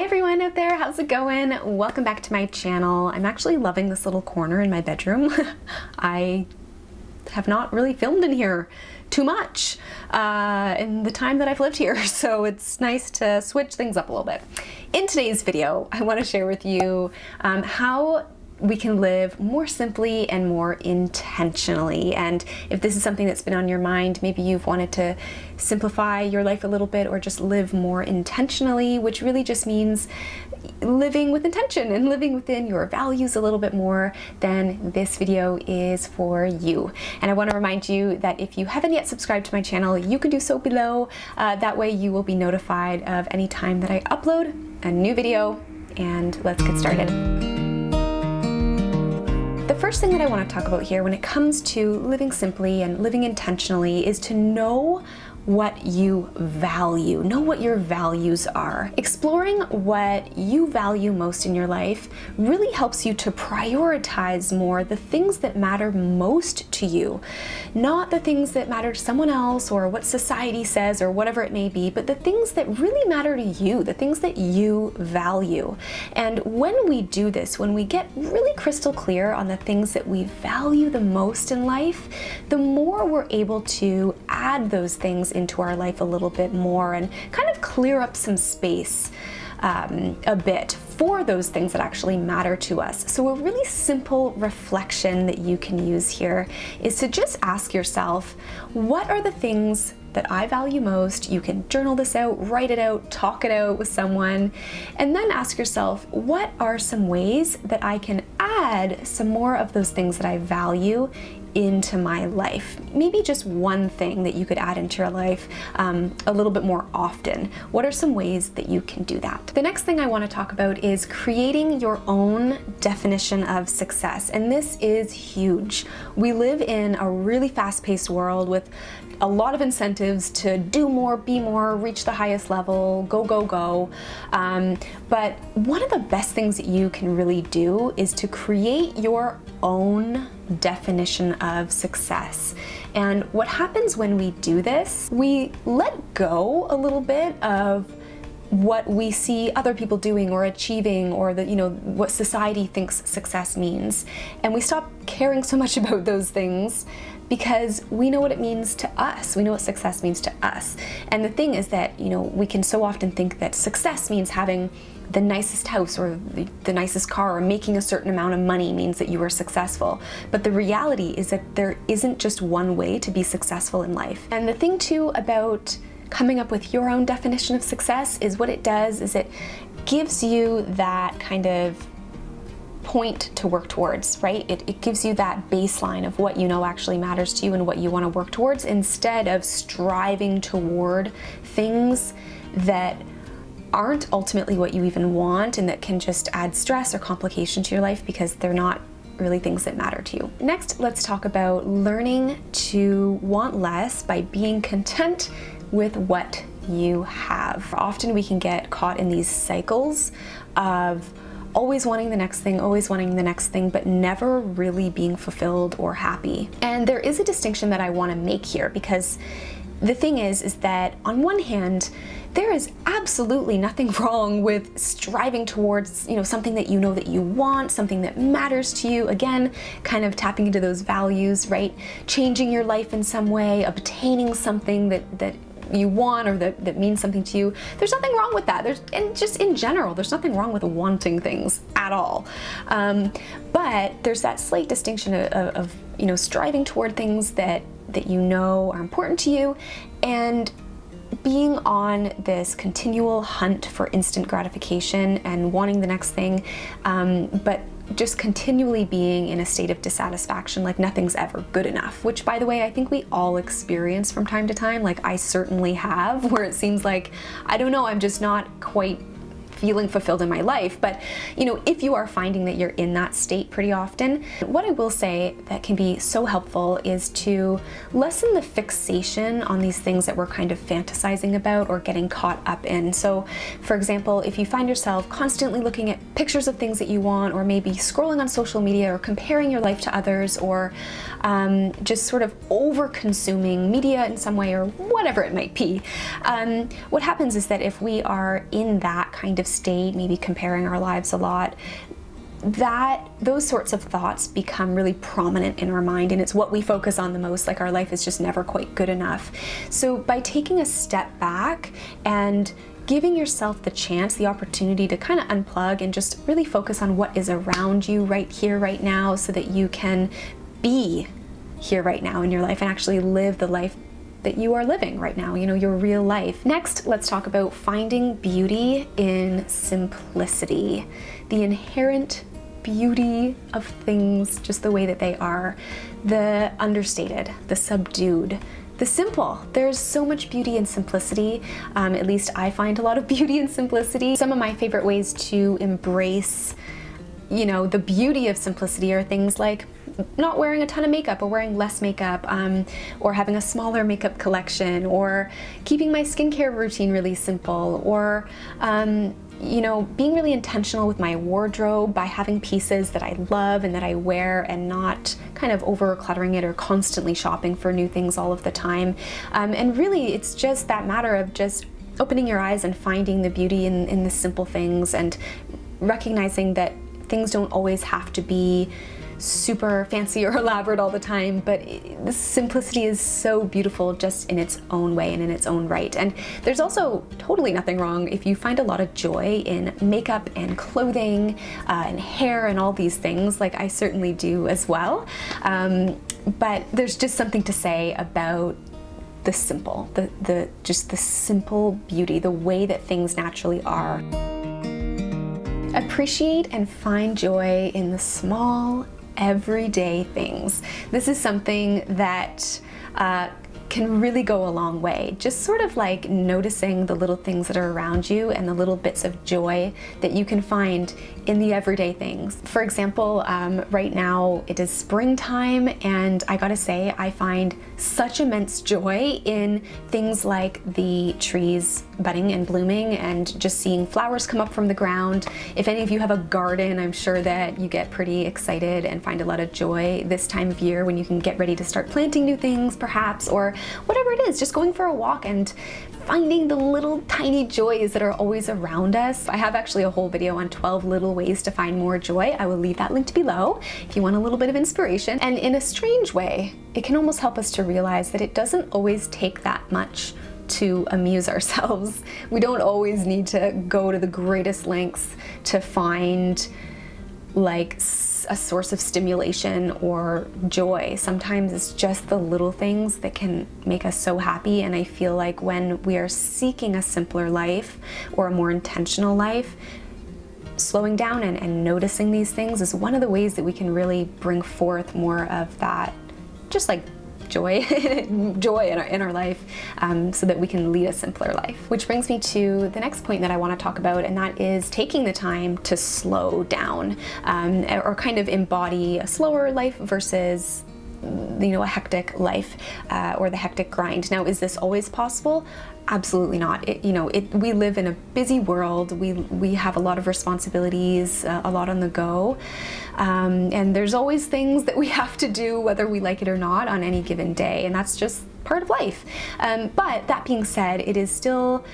everyone out there, how's it going? Welcome back to my channel. I'm actually loving this little corner in my bedroom. I have not really filmed in here too much in the time that I've lived here, so it's nice to switch things up a little bit. In today's video, I want to share with you how we can live more simply and more intentionally. And if this is something that's been on your mind, maybe you've wanted to simplify your life a little bit or just live more intentionally, which really just means living with intention and living within your values a little bit more, then this video is for you. And I want to remind you that if you haven't yet subscribed to my channel, you can do so below. That way you will be notified of any time that I upload a new video. And let's get started. The first thing that I want to talk about here when it comes to living simply and living intentionally is to know what you value. Know what your values are. Exploring what you value most in your life really helps you to prioritize more the things that matter most to you. Not the things that matter to someone else or what society says or whatever it may be, but the things that really matter to you, the things that you value. And when we do this, when we get really crystal clear on the things that we value the most in life, the more we're able to add those things into our life a little bit more and kind of clear up some space a bit for those things that actually matter to us. So a really simple reflection that you can use here is to just ask yourself, what are the things that I value most? You can journal this out, write it out, talk it out with someone, and then ask yourself, what are some ways that I can add some more of those things that I value into my life? Maybe just one thing that you could add into your life a little bit more often. What are some ways that you can do that? The next thing I want to talk about is creating your own definition of success. And this is huge. We live in a really fast-paced world with a lot of incentives to do more, be more, reach the highest level, go, go, go. But one of the best things that you can really do is to create your own definition of success. And what happens when we do this, we let go a little bit of what we see other people doing or achieving, or what society thinks success means. And we stop caring so much about those things because we know what it means to us. We know what success means to us. And the thing is that, we can so often think that success means having the nicest house or the nicest car or making a certain amount of money means that you are successful. But the reality is that there isn't just one way to be successful in life. And the thing too about coming up with your own definition of success is what it does is it gives you that kind of point to work towards, right? It gives you that baseline of what you know actually matters to you and what you want to work towards, instead of striving toward things that aren't ultimately what you even want and that can just add stress or complication to your life because they're not really things that matter to you. Next, let's talk about learning to want less by being content with what you have. Often we can get caught in these cycles of always wanting the next thing, but never really being fulfilled or happy. And there is a distinction that I want to make here, because the thing is that on one hand, there is absolutely nothing wrong with striving towards, something that you know that you want, something that matters to you. Again, kind of tapping into those values, right? Changing your life in some way, obtaining something that you want or that means something to you. There's nothing wrong with that. And just in general, there's nothing wrong with wanting things at all. But there's that slight distinction of striving toward things that you know are important to you, and being on this continual hunt for instant gratification and wanting the next thing, but just continually being in a state of dissatisfaction, like nothing's ever good enough, which, by the way, I think we all experience from time to time. Like I certainly have, where it seems like, I don't know, I'm just not quite feeling fulfilled in my life. But if you are finding that you're in that state pretty often, what I will say that can be so helpful is to lessen the fixation on these things that we're kind of fantasizing about or getting caught up in. So for example, if you find yourself constantly looking at pictures of things that you want, or maybe scrolling on social media or comparing your life to others, or just sort of over consuming media in some way or whatever whatever it might be. What happens is that if we are in that kind of state, maybe comparing our lives a lot, those sorts of thoughts become really prominent in our mind, and it's what we focus on the most, like our life is just never quite good enough. So by taking a step back and giving yourself the chance, the opportunity to kind of unplug and just really focus on what is around you right here, right now, so that you can be here right now in your life and actually live the life that you are living right now, you know, your real life. Next, let's talk about finding beauty in simplicity, the inherent beauty of things just the way that they are, the understated, the subdued, the simple. There's so much beauty in simplicity. At least I find a lot of beauty in simplicity. Some of my favorite ways to embrace, you know, the beauty of simplicity are things like not wearing a ton of makeup or wearing less makeup, or having a smaller makeup collection, or keeping my skincare routine really simple, or you know, being really intentional with my wardrobe by having pieces that I love and that I wear and not kind of over cluttering it or constantly shopping for new things all of the time. And really it's just that matter of just opening your eyes and finding the beauty in the simple things, and recognizing that things don't always have to be super fancy or elaborate all the time, but the simplicity is so beautiful just in its own way and in its own right. And there's also totally nothing wrong if you find a lot of joy in makeup and clothing and hair and all these things, like I certainly do as well. But there's just something to say about the simple, just the simple beauty, the way that things naturally are. Appreciate and find joy in the small, everyday things. This is something that can really go a long way. Just sort of like noticing the little things that are around you and the little bits of joy that you can find in the everyday things. For example, right now it is springtime, and I gotta say I find such immense joy in things like the trees budding and blooming and just seeing flowers come up from the ground. If any of you have a garden, I'm sure that you get pretty excited and find a lot of joy this time of year when you can get ready to start planting new things perhaps, or whatever it is, just going for a walk and finding the little tiny joys that are always around us. I have actually a whole video on 12 little ways to find more joy. I will leave that linked below if you want a little bit of inspiration. And in a strange way, it can almost help us to realize that it doesn't always take that much to amuse ourselves. We don't always need to go to the greatest lengths to find like a source of stimulation or joy. Sometimes it's just the little things that can make us so happy, and I feel like when we are seeking a simpler life or a more intentional life, slowing down and noticing these things is one of the ways that we can really bring forth more of that, just like joy in our life, so that we can lead a simpler life. Which brings me to the next point that I want to talk about, and that is taking the time to slow down, or kind of embody a slower life versus, you know, a hectic life, or the hectic grind. Now, is this always possible? Absolutely not. We live in a busy world. We have a lot of responsibilities, a lot on the go, and there's always things that we have to do, whether we like it or not, on any given day, and that's just part of life. But that being said, it is still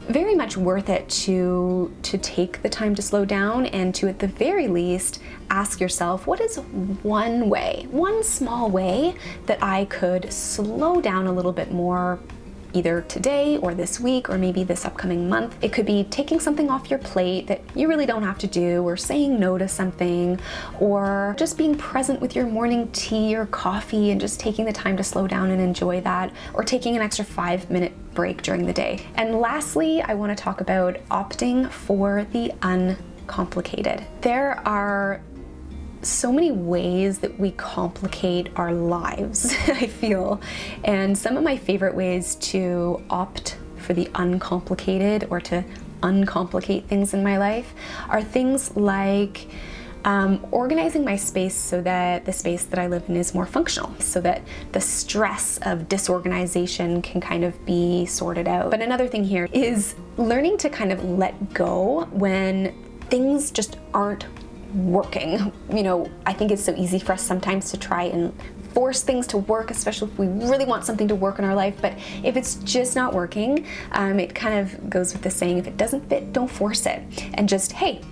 very much worth it to take the time to slow down and to, at the very least, ask yourself, what is one small way that I could slow down a little bit more, either today or this week or maybe this upcoming month. It could be taking something off your plate that you really don't have to do, or saying no to something, or just being present with your morning tea or coffee and just taking the time to slow down and enjoy that, or taking an extra 5-minute break during the day. And lastly, I want to talk about opting for the uncomplicated. There are so many ways that we complicate our lives, I feel. And some of my favorite ways to opt for the uncomplicated, or to uncomplicate things in my life, are things like organizing my space so that the space that I live in is more functional, so that the stress of disorganization can kind of be sorted out. But another thing here is learning to kind of let go when things just aren't working. You know, I think it's so easy for us sometimes to try and force things to work, especially if we really want something to work in our life. But if it's just not working, it kind of goes with the saying, if it doesn't fit, don't force it. And just, hey,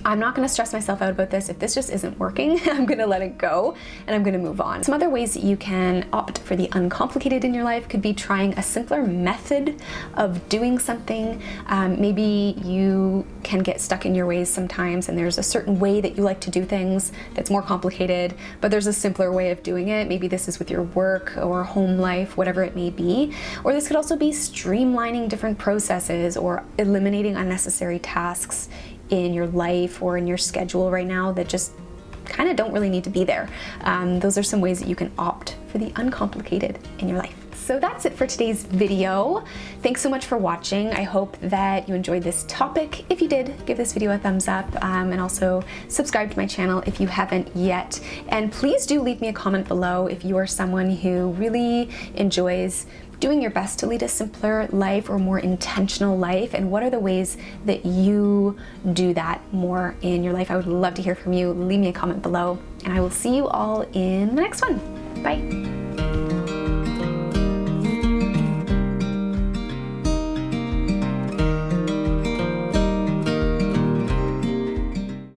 I'm not gonna stress myself out about this. If this just isn't working, I'm gonna let it go and I'm gonna move on. Some other ways that you can opt for the uncomplicated in your life could be trying a simpler method of doing something. Maybe you can get stuck in your ways sometimes and there's a certain way that you like to do things that's more complicated, but there's a simpler way of doing it. Maybe this is with your work or home life, whatever it may be. Or this could also be streamlining different processes or eliminating unnecessary tasks in your life or in your schedule right now that just kind of don't really need to be there. Those are some ways that you can opt for the uncomplicated in your life. So that's it for today's video. Thanks so much for watching. I hope that you enjoyed this topic. If you did, give this video a thumbs up and also subscribe to my channel if you haven't yet. And please do leave me a comment below if you are someone who really enjoys doing your best to lead a simpler life or more intentional life, and what are the ways that you do that more in your life. I would love to hear from you. Leave me a comment below, and I will see you all in the next one. Bye.